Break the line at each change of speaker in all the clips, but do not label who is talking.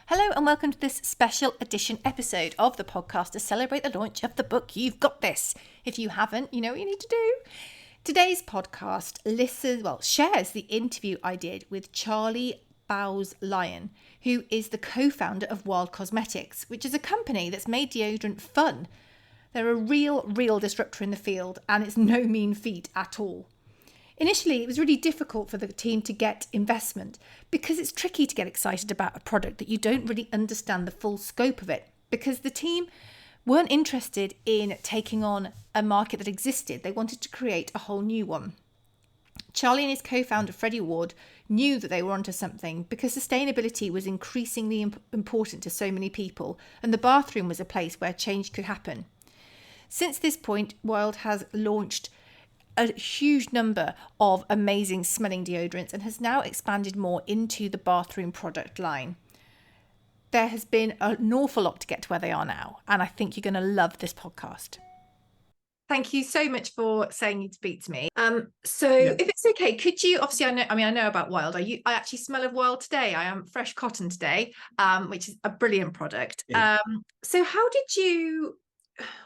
Hello and welcome to this special edition episode of the podcast to celebrate the launch of the book You've Got This. If you haven't, you know what you need to do. Today's podcast shares the interview I did with Charlie Bowes-Lyon, who is the co-founder of Wild Cosmetics, which is a company that's made deodorant fun. They're a real disruptor in the field, and it's no mean feat at all. Initially, it was really difficult for the team to get investment because it's tricky to get excited about a product that you don't really understand the full scope of it, because the team weren't interested in taking on a market that existed. They wanted to create a whole new one. Charlie and his co-founder, Freddie Ward, knew that they were onto something because sustainability was increasingly important to so many people, and the bathroom was a place where change could happen. Since this point, Wild has launched a huge number of amazing smelling deodorants and has now expanded more into the bathroom product line. There has been an awful lot to get to where they are now, and I think you're going to love this podcast. Thank you so much for saying you'd speak to me. If it's okay, could you, obviously I know about Wild. I actually smell of Wild today. I am fresh cotton today, which is a brilliant product.
Yeah.
So how did you,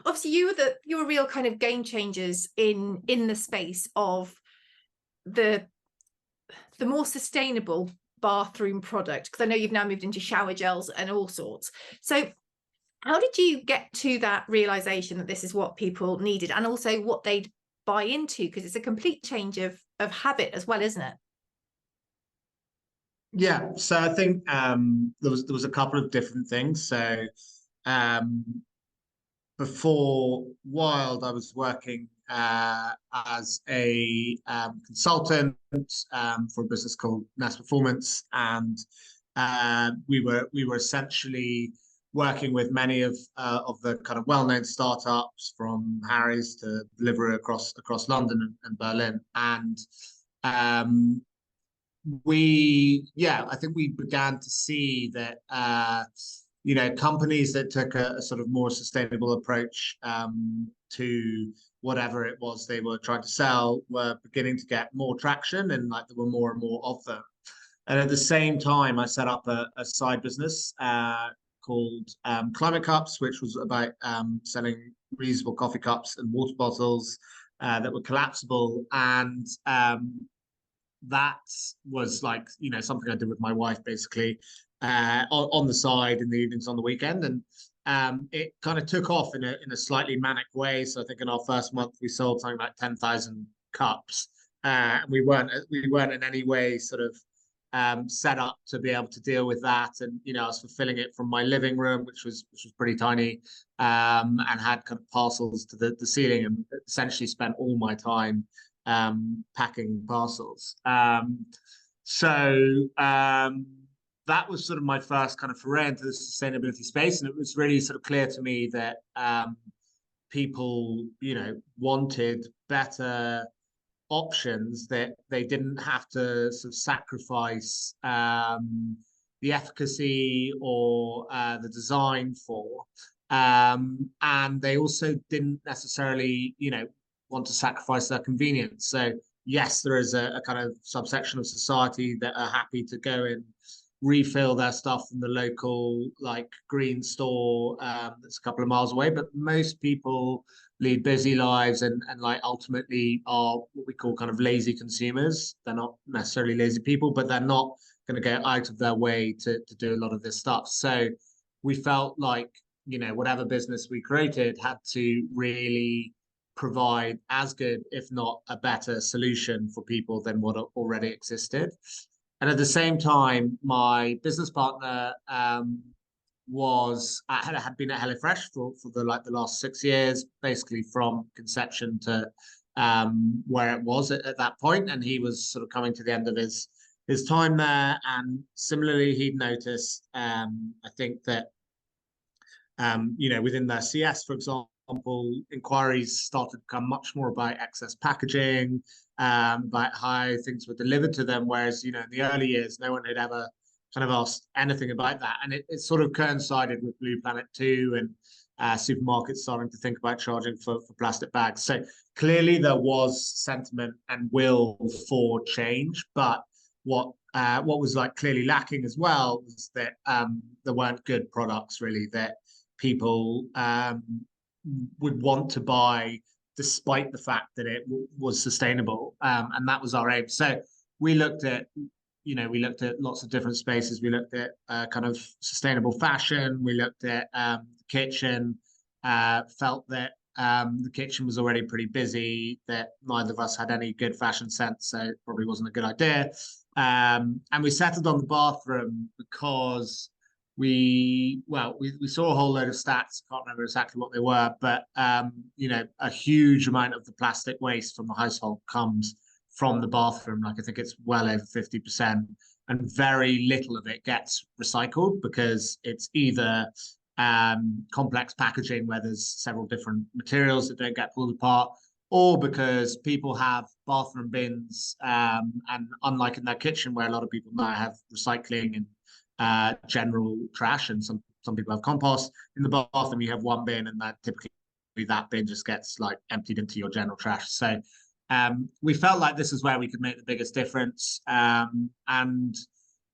obviously you were real kind of game changers in the space of the more sustainable bathroom product, because I know you've now moved into shower gels and all sorts. So how did you get to that realization that this is what people needed, and also what they'd buy into? Because it's a complete change of habit as well, isn't it?
Yeah, so I think there was a couple of different things. So before Wild, I was working as a consultant for a business called Nest Performance, and we were essentially working with many of the kind of well-known startups, from Harry's to Deliveroo across London and Berlin, and I think we began to see that companies that took a sort of more sustainable approach to whatever it was they were trying to sell were beginning to get more traction, and like there were more and more of them. And at the same time, I set up a side business called Climate Cups, which was about selling reusable coffee cups and water bottles that were collapsible. And that was like, something I did with my wife, basically, on the side in the evenings, on the weekend. And it kind of took off in a slightly manic way. So I think in our first month, we sold something like 10,000 cups. And we weren't in any way sort of set up to be able to deal with that. And I was fulfilling it from my living room, which was pretty tiny, and had kind of parcels to the ceiling, and essentially spent all my time packing parcels. That was sort of my first kind of foray into the sustainability space, and it was really sort of clear to me that people wanted better options that they didn't have to sort of sacrifice the efficacy or the design for, and they also didn't necessarily want to sacrifice their convenience. So yes, there is a kind of subsection of society that are happy to go and refill their stuff from the local like green store that's a couple of miles away, but most people lead busy lives and like ultimately are what we call kind of lazy consumers. They're not necessarily lazy people, but they're not going to go out of their way to do a lot of this stuff. So we felt like whatever business we created had to really provide as good, if not a better solution for people than what already existed. And at the same time, my business partner had been at HelloFresh for the last 6 years, basically from conception to where it was at that point. And he was sort of coming to the end of his time there. And similarly, he'd noticed, I think that, within their CS, for example, inquiries started to become much more about excess packaging, about how things were delivered to them, whereas in the early years no one had ever kind of asked anything about that. And it sort of coincided with Blue Planet 2 and supermarkets starting to think about charging for plastic bags. So clearly there was sentiment and will for change, but what what was like clearly lacking as well was that there weren't good products really that people would want to buy despite the fact that it was sustainable, and that was our aim. So we looked at lots of different spaces. We looked at kind of sustainable fashion. We looked at the kitchen. Felt that the kitchen was already pretty busy, that neither of us had any good fashion sense, so it probably wasn't a good idea. And we settled on the bathroom because we saw a whole load of stats. Can't remember exactly what they were, but a huge amount of the plastic waste from the household comes from the bathroom. Like I think it's well over 50%, and very little of it gets recycled because it's either complex packaging where there's several different materials that don't get pulled apart, or because people have bathroom bins, and unlike in their kitchen where a lot of people now have recycling and general trash, and some people have compost, in the bathroom you have one bin, and that typically that bin just gets like emptied into your general trash. So we felt like this is where we could make the biggest difference, and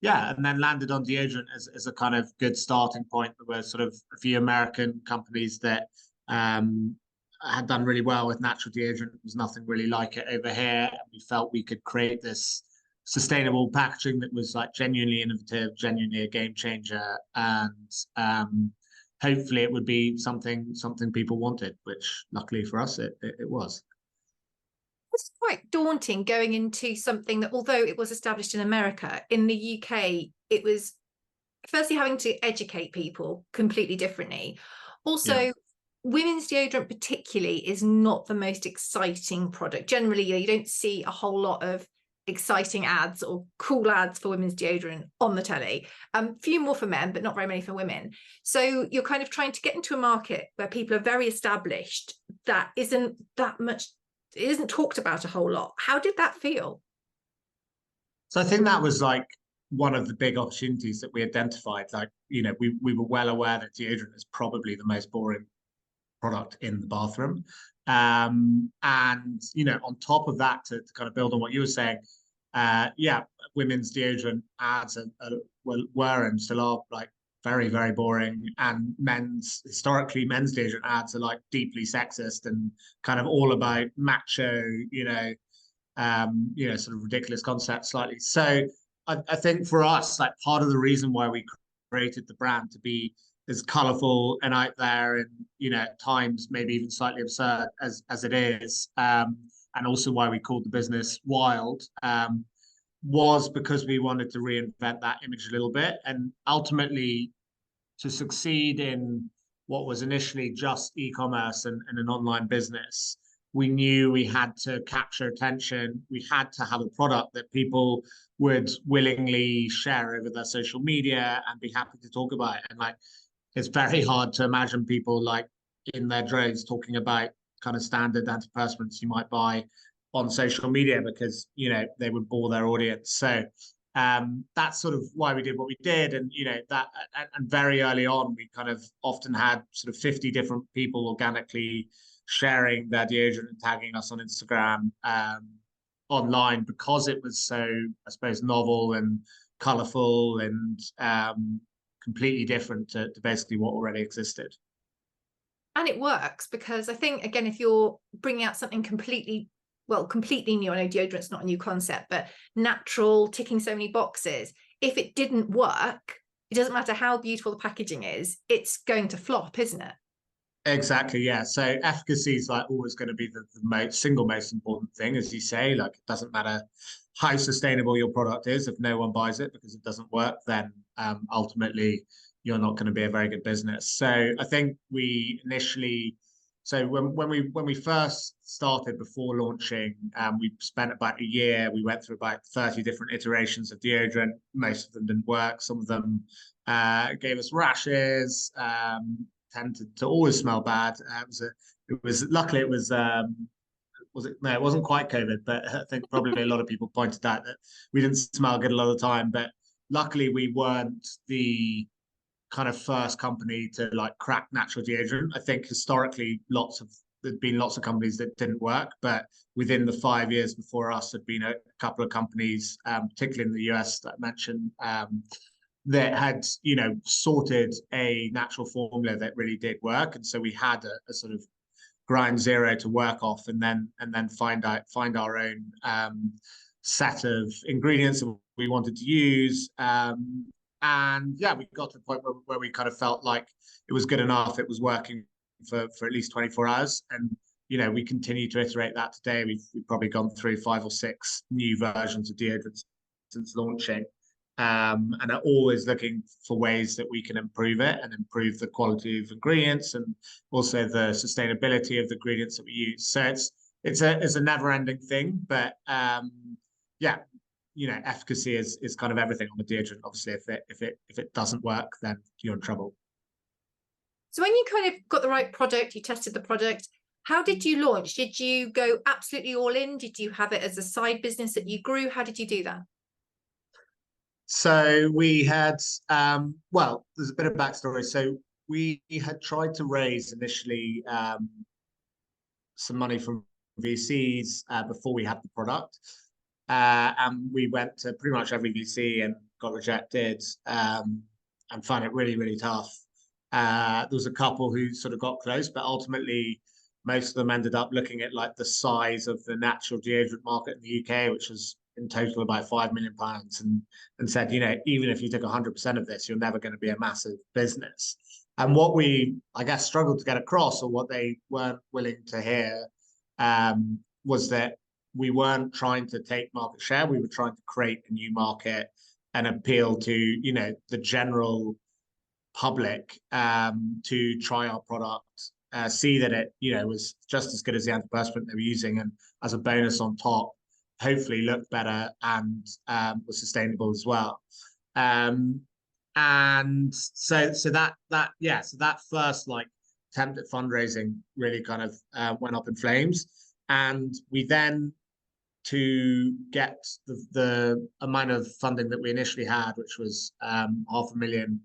then landed on deodorant as a kind of good starting point. There were sort of a few American companies that had done really well with natural deodorant. There was nothing really like it over here. And we felt we could create this sustainable packaging that was like genuinely innovative, genuinely a game changer, and hopefully it would be something people wanted, which luckily for us it was.
It's quite daunting going into something that, although it was established in America, in the UK, it was firstly having to educate people completely differently. Also, women's deodorant particularly is not the most exciting product. Generally, you don't see a whole lot of exciting ads or cool ads for women's deodorant on the telly. Few more for men, but not very many for women. So you're kind of trying to get into a market where people are very established that isn't that much, it isn't talked about a whole lot. How did that feel?
So I think that was like one of the big opportunities that we identified. Like, we were well aware that deodorant is probably the most boring product in the bathroom. And, on top of that, to kind of build on what you were saying, women's deodorant ads were and still are like very, very boring. And historically, men's deodorant ads are like deeply sexist and kind of all about macho, sort of ridiculous concepts slightly. So I think for us, like part of the reason why we created the brand to be as colorful and out there and, at times maybe even slightly absurd as it is, and also why we called the business Wild, was because we wanted to reinvent that image a little bit. And ultimately, to succeed in what was initially just e-commerce and an online business, we knew we had to capture attention. We had to have a product that people would willingly share over their social media and be happy to talk about. And like, it's very hard to imagine people like in their droves talking about kind of standard antiperspirants you might buy on social media because, they would bore their audience. So that's sort of why we did what we did. And, and very early on, we kind of often had sort of 50 different people organically sharing their deodorant and tagging us on Instagram online, because it was so, I suppose, novel and colorful and completely different to basically what already existed.
And it works because I think, again, if you're bringing out something completely new, I know deodorant's not a new concept, but natural, ticking so many boxes, if it didn't work, it doesn't matter how beautiful the packaging is, it's going to flop, isn't it?
Exactly, yeah. So efficacy is like always going to be the single most important thing, as you say. Like, it doesn't matter how sustainable your product is. If no one buys it because it doesn't work, then ultimately you're not going to be a very good business. So I think we initially, so when we first started before launching, we spent about a year. We went through about 30 different iterations of deodorant. Most of them didn't work. Some of them gave us rashes. Tended to always smell bad. Luckily it was no, it wasn't quite COVID, but I think probably a lot of people pointed out that we didn't smell good a lot of the time. But luckily we weren't the kind of first company to like crack natural deodorant. I think historically lots of there'd been lots of companies that didn't work, but within the 5 years before us, there'd been a couple of companies, particularly in the US that I mentioned, that had, sorted a natural formula that really did work. And so we had a sort of grind zero to work off, and then find our own set of ingredients that we wanted to use. And yeah, we got to the point where we kind of felt like it was good enough. It was working for at least 24 hours. And, we continue to iterate that today. We've probably gone through 5 or 6 new versions of deodorants since launching. And are always looking for ways that we can improve it and improve the quality of ingredients and also the sustainability of the ingredients that we use. So it's a never-ending thing, but yeah, efficacy is kind of everything on a deodorant. Obviously, if it doesn't work, then you're in trouble.
So when you kind of got the right product, you tested the product, how did you launch? Did you go absolutely all in? Did you have it as a side business that you grew? How did you do that?
So we had, well, there's a bit of backstory. So we had tried to raise initially some money from VCs before we had the product. And we went to pretty much every VC and got rejected, and found it really, really tough. There was a couple who sort of got close, but ultimately most of them ended up looking at like the size of the natural deodorant market in the UK, which was in total about £5 million, and said, even if you took 100% of this, you're never going to be a massive business. And what we, I guess, struggled to get across, or what they weren't willing to hear, was that we weren't trying to take market share. We were trying to create a new market and appeal to, the general public, to try our product, see that it, was just as good as the antiperspirant they were using, and as a bonus on top, hopefully looked better and was sustainable as well. And so that first attempt at fundraising really kind of went up in flames. And we then, to get the amount of funding that we initially had, which was £500,000,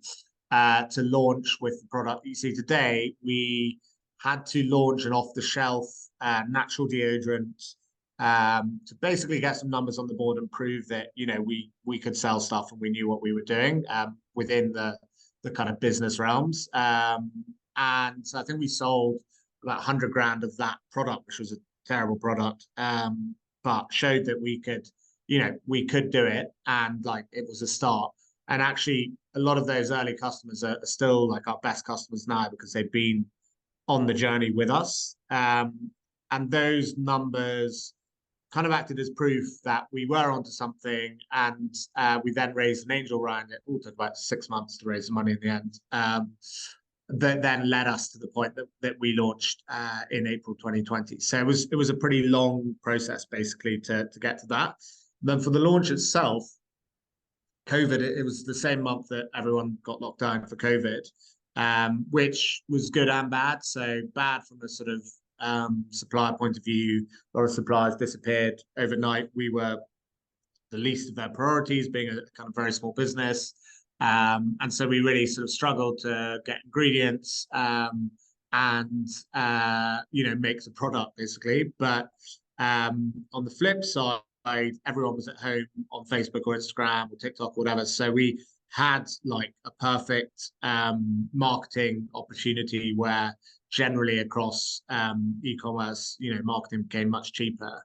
to launch with the product that you see today, we had to launch an off-the-shelf natural deodorant, to basically get some numbers on the board and prove that we could sell stuff and we knew what we were doing within the kind of business realms. And so I think we sold about 100 grand of that product, which was a terrible product, but showed that we could do it, and it was a start. And actually, a lot of those early customers are still our best customers now, because they've been on the journey with us. And those numbers kind of acted as proof that we were onto something. And we then raised an angel round. It all took about 6 months to raise the money in the end. That then led us to the point that we launched in April 2020. So it was a pretty long process, basically, to get to that. And then for the launch itself, COVID, it was the same month that everyone got locked down for COVID, which was good and bad. So bad from a sort of supplier point of view. A lot of suppliers disappeared overnight. We were the least of their priorities, being a kind of very small business. And so we really sort of struggled to get ingredients, and make the product, basically. But on the flip side, everyone was at home on Facebook or Instagram or TikTok or whatever. So we had a perfect marketing opportunity, where generally across e-commerce, marketing became much cheaper.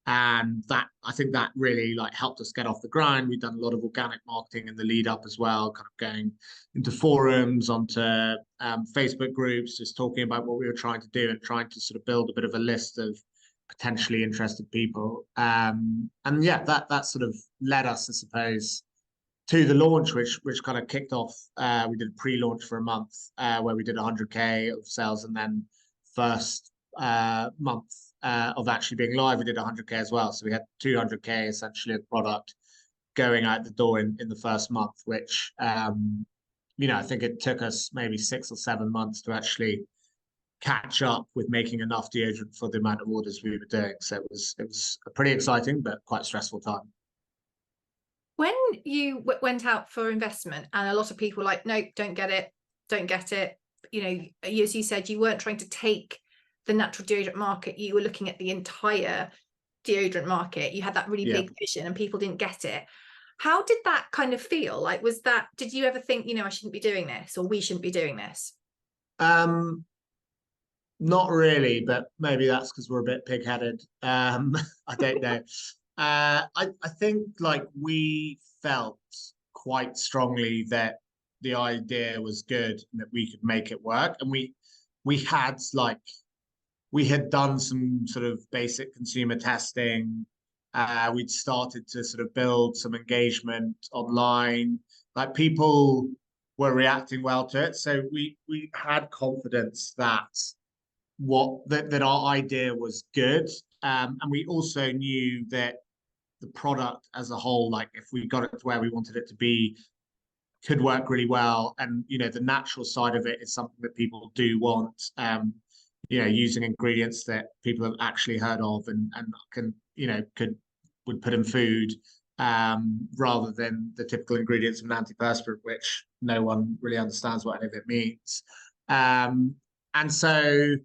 And that, I think that really helped us get off the ground. We've done a lot of organic marketing in the lead up as well, kind of going into forums, onto Facebook groups, just talking about what we were trying to do and trying to sort of build a bit of a list of potentially interested people. And yeah, that sort of led us, I suppose, to the launch, which kind of kicked off. We did a pre-launch for a month, where we did 100K of sales, and then first month of actually being live, we did 100K as well. So we had 200K essentially of product going out the door in the first month, which I think it took us maybe 6 or 7 months to actually catch up with making enough deodorant for the amount of orders we were doing. So it was a pretty exciting but quite stressful time.
When you went out for investment, and a lot of people were like, no, don't get it. As you said, you weren't trying to take the natural deodorant market, you were looking at the entire deodorant market. You had that really big vision and people didn't get it. How did that kind of feel? Like, did you ever think, I shouldn't be doing this, or we shouldn't be doing this?
Not really, but maybe that's because we're a bit pig-headed. I don't know. I think like we felt quite strongly that the idea was good and that we could make it work. And we had done some sort of basic consumer testing. We'd started to sort of build some engagement online. Like people were reacting well to it. So we had confidence that that our idea was good. And we also knew that the product as a whole, like if we got it to where we wanted it to be, could work really well. And the natural side of it is something that people do want. Using ingredients that people have actually heard of and can would put in food, rather than the typical ingredients of an antiperspirant, which no one really understands what any of it means. And so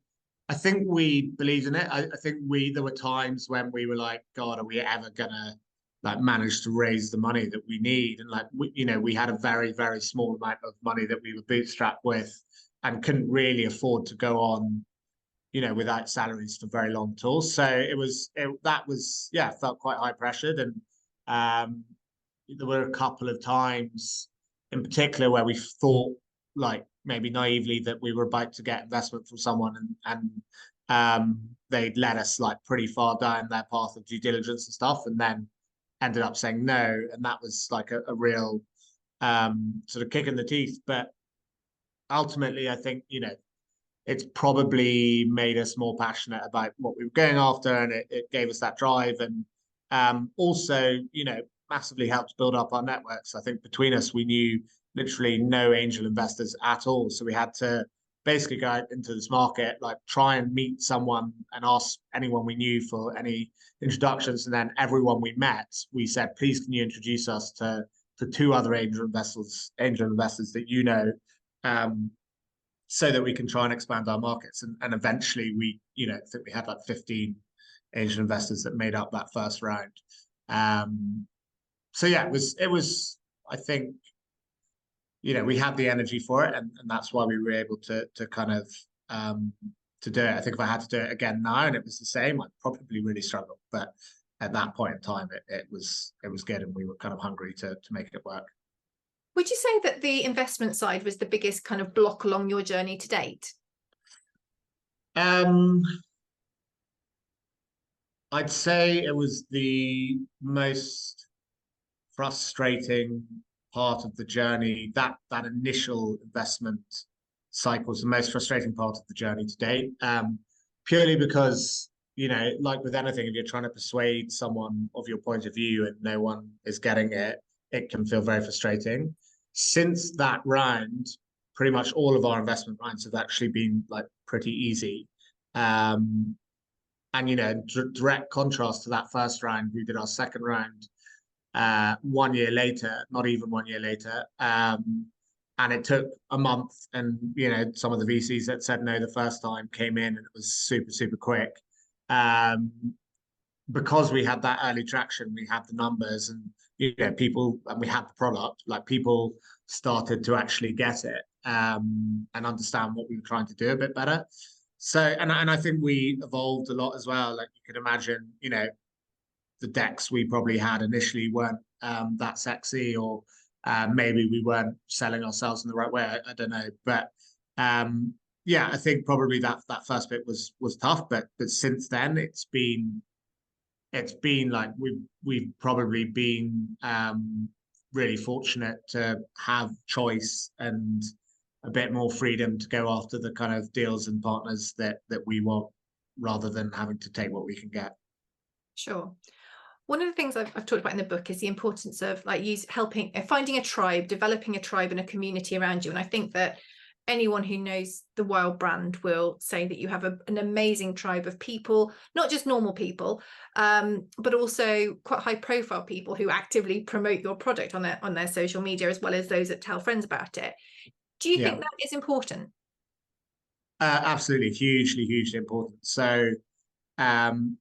I think we believed in it. I think there were times when we were like, God, are we ever gonna like manage to raise the money that we need? And like we had a very, very small amount of money that we were bootstrapped with and couldn't really afford to go on without salaries for very long at all. So felt quite high pressured. And there were a couple of times in particular where we thought, like maybe naively, that we were about to get investment from someone, and they'd led us like pretty far down their path of due diligence and stuff, and then ended up saying no. And that was like a real sort of kick in the teeth. But ultimately, I think, it's probably made us more passionate about what we were going after, and it gave us that drive, and also, massively helped build up our networks. I think between us, we knew literally no angel investors at all. So we had to basically go out into this market, like try and meet someone and ask anyone we knew for any introductions. And then everyone we met, we said, please, can you introduce us to two other angel investors that so that we can try and expand our markets. And eventually we, I think we had like 15 angel investors that made up that first round. So yeah, it was, I think, we had the energy for it, and that's why we were able to kind of to do it. I think if I had to do it again now and it was the same, I'd probably really struggle. But at that point in time, it was good, and we were kind of hungry to make it work.
Would you say that the investment side was the biggest kind of block along your journey to date?
I'd say it was the most frustrating part of the journey. That initial investment cycle was the most frustrating part of the journey to date. Purely because, like with anything, if you're trying to persuade someone of your point of view and no one is getting it, it can feel very frustrating. Since that round, pretty much all of our investment rounds have actually been like pretty easy. And direct contrast to that first round, we did our second round 1 year later, not even 1 year later. And it took a month, and some of the VCs that said no the first time came in, and it was super, super quick. Because we had that early traction, we had the numbers, and people, and we had the product, like people started to actually get it, and understand what we were trying to do a bit better. So, and I think we evolved a lot as well. Like you could imagine, the decks we probably had initially weren't that sexy, or maybe we weren't selling ourselves in the right way. I don't know, but I think probably that first bit was tough. But since then, it's been like we've probably been really fortunate to have choice and a bit more freedom to go after the kind of deals and partners that we want, rather than having to take what we can get.
Sure. One of the things I've talked about in the book is the importance of like finding a tribe, developing a tribe and a community around you. And I think that anyone who knows the Wild brand will say that you have an amazing tribe of people, not just normal people, but also quite high profile people who actively promote your product on their social media, as well as those that tell friends about it. Do you think that is important?
Absolutely, hugely important. So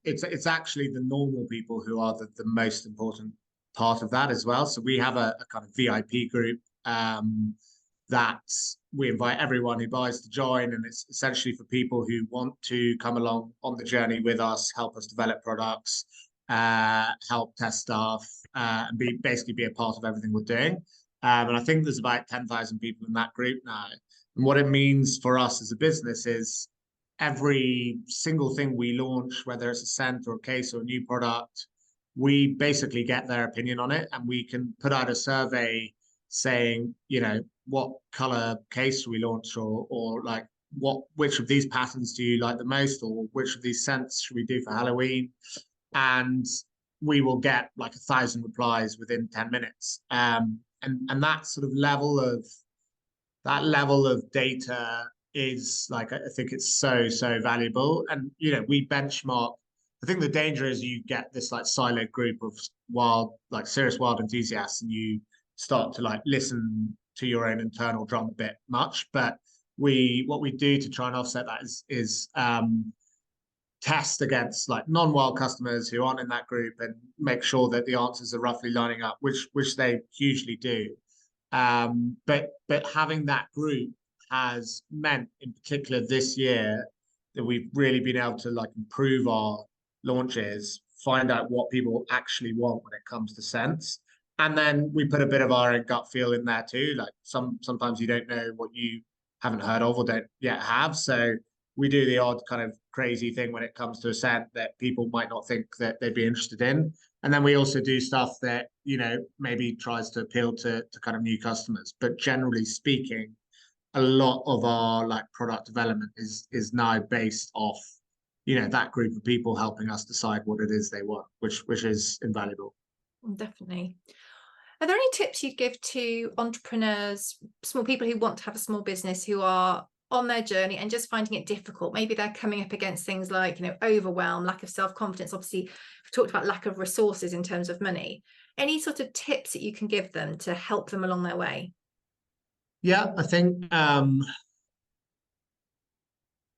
it's actually the normal people who are the most important part of that as well. So we have a kind of VIP group that we invite everyone who buys to join, and it's essentially for people who want to come along on the journey with us, help us develop products, help test stuff, and basically be a part of everything we're doing. And I think there's about 10,000 people in that group now. And what it means for us as a business is every single thing we launch, whether it's a scent or a case or a new product, we basically get their opinion on it, and we can put out a survey saying, what color case we launch, or like which of these patterns do you like the most, or which of these scents should we do for Halloween, and we will get like 1,000 replies within 10 minutes. And that level of data is like, I think it's so valuable. And we benchmark. I think the danger is you get this like siloed group of serious wild enthusiasts, and you start to like listen to your own internal drum a bit much. But what we do to try and offset that is test against like non-wild customers who aren't in that group, and make sure that the answers are roughly lining up, which they hugely do. But having that group has meant, in particular this year, that we've really been able to like improve our launches, find out what people actually want when it comes to scents, and then we put a bit of our own gut feel in there too. Like sometimes you don't know what you haven't heard of or don't yet have, so we do the odd kind of crazy thing when it comes to a scent that people might not think that they'd be interested in. And then we also do stuff that, maybe tries to appeal to kind of new customers. But generally speaking, a lot of our like product development is now based off, that group of people helping us decide what it is they want, which is invaluable.
Definitely. Are there any tips you'd give to entrepreneurs, small people who want to have a small business, who are on their journey and just finding it difficult? Maybe they're coming up against things like, overwhelm, lack of self-confidence. Obviously, we've talked about lack of resources in terms of money. Any sort of tips that you can give them to help them along their way?
Yeah, I think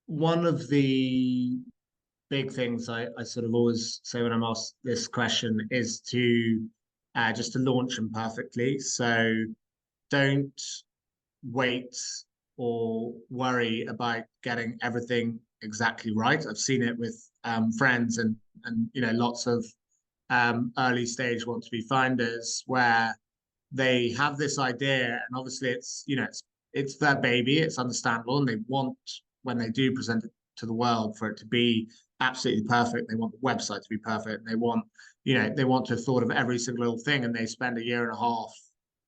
one of the big things I sort of always say when I'm asked this question is to just to launch them perfectly. So don't wait or worry about getting everything exactly right. I've seen it with friends and lots of early stage want to be founders, where they have this idea, and obviously it's their baby, it's understandable, and they want, when they do present it to the world, for it to be absolutely perfect. They want the website to be perfect. They want to have thought of every single little thing, and they spend a year and a half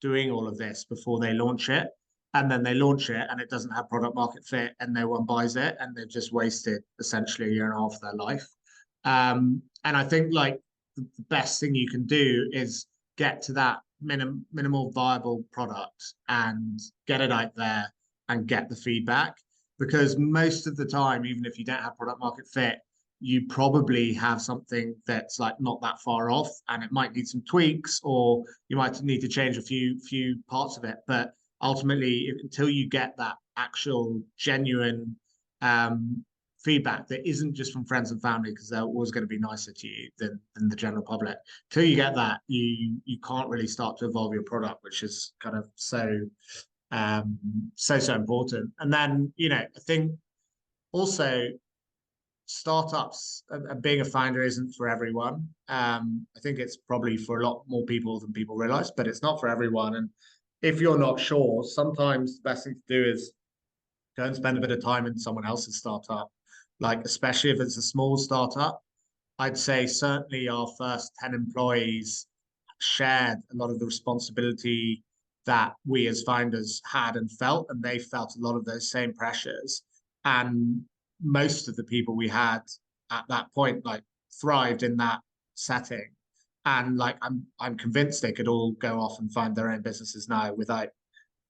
doing all of this before they launch it. And then they launch it and it doesn't have product market fit, and no one buys it, and they've just wasted essentially a year and a half of their life. And I think like the best thing you can do is get to that minimal viable product and get it out there and get the feedback, because most of the time, even if you don't have product market fit, you probably have something that's like not that far off, and it might need some tweaks, or you might need to change a few parts of it. But ultimately, until you get that actual genuine feedback that isn't just from friends and family, because they're always going to be nicer to you than the general public, till you get that, you can't really start to evolve your product, which is kind of so important. And then I think also startups and being a founder isn't for everyone. I think it's probably for a lot more people than people realize, but it's not for everyone. And if you're not sure, sometimes the best thing to do is go and spend a bit of time in someone else's startup, like especially if it's a small startup. I'd say certainly our first 10 employees shared a lot of the responsibility that we as founders had and felt, and they felt a lot of those same pressures. And most of the people we had at that point like thrived in that setting, and like I'm convinced they could all go off and find their own businesses now without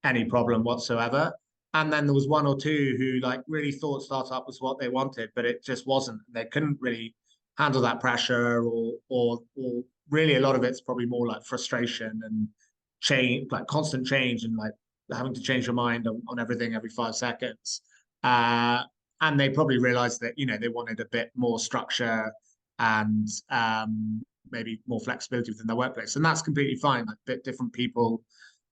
any problem whatsoever. And then there was one or two who like really thought startup was what they wanted, but it just wasn't. They couldn't really handle that pressure, or really a lot of it's probably more like frustration and change, like constant change, and like having to change your mind on everything every 5 seconds. and they probably realized that, they wanted a bit more structure and maybe more flexibility within their workplace. And that's completely fine. Like, bit different people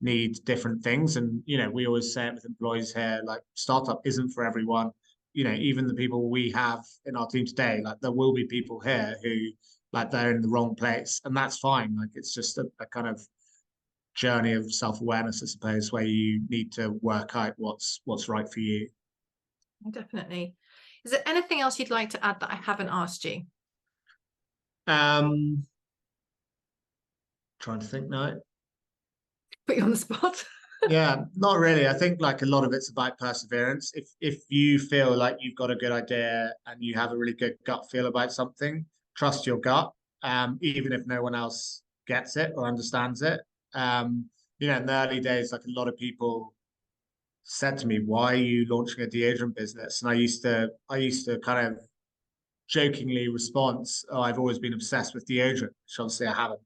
need different things. And, we always say it with employees here, like, startup isn't for everyone. Even the people we have in our team today, like, there will be people here who, like, they're in the wrong place, and that's fine. Like, it's just a kind of journey of self-awareness, I suppose, where you need to work out what's right for you.
Definitely. Is there anything else you'd like to add that I haven't asked you?
Trying to think now.
Put you on the spot.
Yeah, not really. I think, like, a lot of it's about perseverance. If you feel like you've got a good idea and you have a really good gut feel about something, trust your gut, even if no one else gets it or understands it. In the early days, like, a lot of people said to me, "Why are you launching a deodorant business?" And I used to kind of jokingly respond, "Oh, I've always been obsessed with deodorant," which obviously I haven't.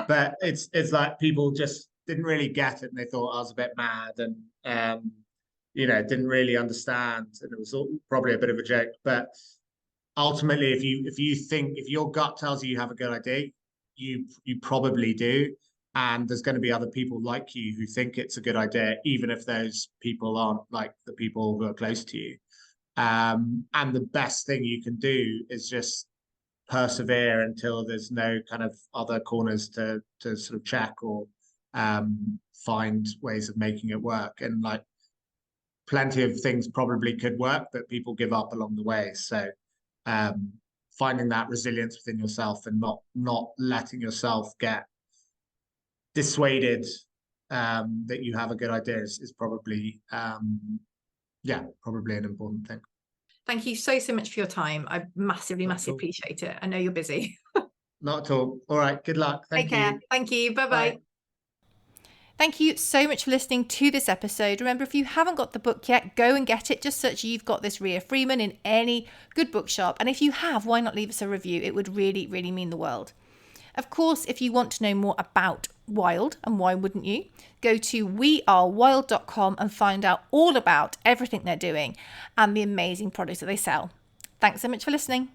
But it's like people just didn't really get it, and they thought I was a bit mad, and didn't really understand, and it was probably a bit of a joke. But ultimately, if your gut tells you have a good idea, you probably do. And there's going to be other people like you who think it's a good idea, even if those people aren't like the people who are close to you. And the best thing you can do is just persevere until there's no kind of other corners to sort of check or find ways of making it work. And, like, plenty of things probably could work, but people give up along the way. So finding that resilience within yourself and not letting yourself get dissuaded that you have a good idea is probably probably an important thing.
Thank you so much for your time. I massively appreciate it. I know you're busy.
Not at all. All right, good luck. Thank you.
Take care. Thank you. Bye. Thank you so much for listening to this episode. Remember, if you haven't got the book yet, go and get it. Just search You've Got This, Rhea Freeman, in any good bookshop. And if you have, why not leave us a review? It would really, really mean the world. Of course, if you want to know more about Wild, and why wouldn't you, go to wearewild.com and find out all about everything they're doing and the amazing products that they sell. Thanks so much for listening.